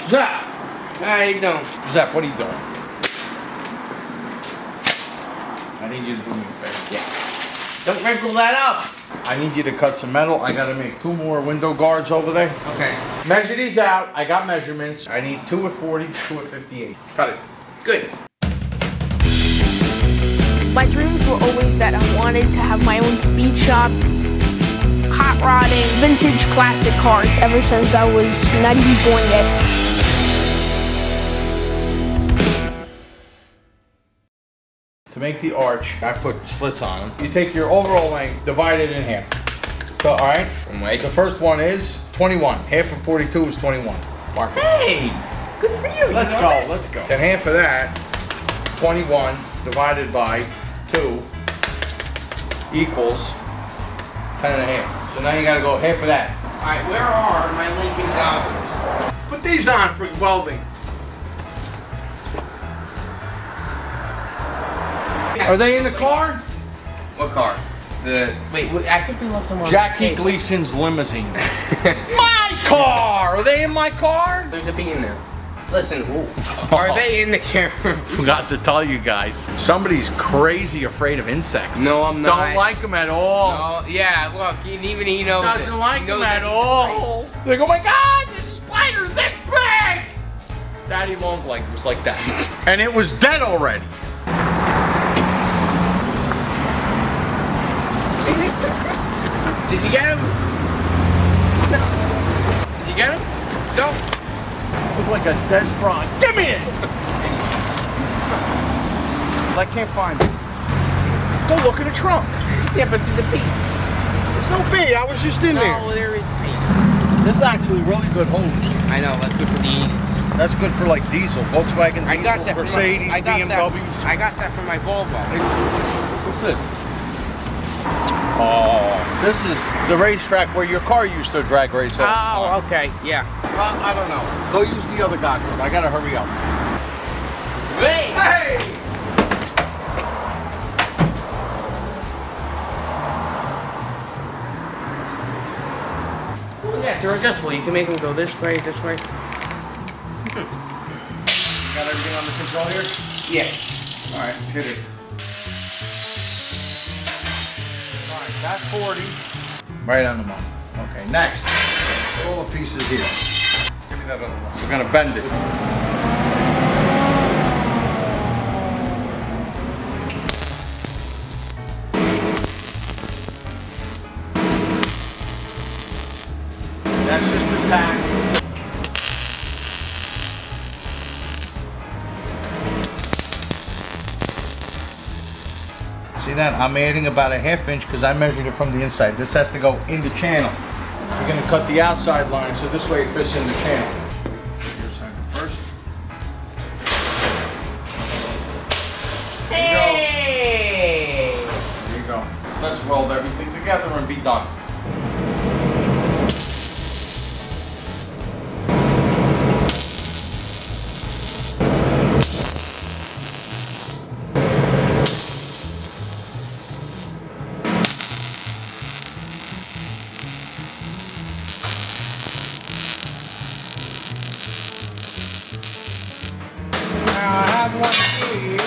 Zep! How you doing? Zep, what are you doing? I need you to do me a favor. Yeah. Don't wrinkle that up. I need you to cut some metal. I gotta make 2 more window guards over there. Okay. Measure these out. I got measurements. I need 2 at 40, 2 at 58. Cut it. Good. My dreams were always that I wanted to have my own speed shop, hot rodding, vintage classic cars ever since I was not even born yet. To make the arch, I put slits on them. You take your overall length, divide it in half. So, alright? The first one is 21. Half of 42 is 21. Mark it. Hey! Good for you. Let's go, let's go. Then half of that, 21 divided by 2 equals 10 and a half. So now you gotta go half of that. Alright, where are my Lincoln goggles? Put these on for welding. Are they in the car? What car? Wait, I think we left them on Jackie the table. Gleason's limousine. My car! Are they in my car? There's a bee in there. Listen, are they in the camera? Forgot to tell you guys. Somebody's crazy afraid of insects. No, I'm not. Don't like them at all. No, yeah, look, even he knows it. Doesn't like He them knows at it. all. They go, oh my God, this spider this big! Daddy Long Blanket was like that. And it was dead already. Did you get him? No. Did you get him? No. Look like a dead frog. Give me it! I can't find it. Go look in the trunk. Yeah, but there's a bee. There's no bee. I was just in there. No, there is a bee. This is actually really good hose. I know, that's good for the 80s. That's good for like diesel, Volkswagen I diesel, got that Mercedes, BMWs. I got that from my Volvo. What's this? Oh, this is the racetrack where your car used to drag race all the time. Oh, okay, yeah. Well, I don't know. Go use the other goggles. I gotta hurry up. Hey! Hey! Yeah, they're adjustable. You can make them go this way, this way. You got everything under control here? Yeah. All right, hit it. All right, that's 40. Right on the money. Okay, next. Put all the pieces here. Give me that other one. We're gonna bend it. That's just the tack. See that? I'm adding about a ½ inch because I measured it from the inside. This has to go in the channel. We're going to cut the outside line so this way it fits in the channel. Your side first. Hey! There you go. Let's weld everything together and be done. Now I have one here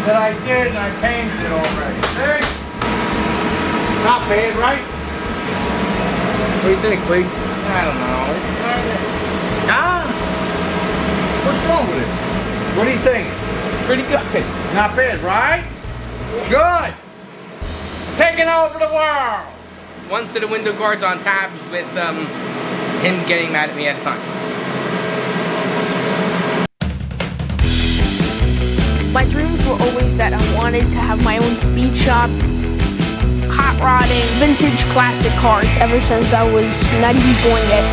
that I did and I painted it already. See? Not bad, right? What do you think, Lee? I don't know. It's kind of Ah! What's wrong with it? What do you think? pretty good. Not bad, right? Good! Taking over the world! One set of window guards on tabs with him getting mad at me at the time. My dreams were always that I wanted to have my own speed shop, hot rodding, vintage classic cars ever since I was not even born yet.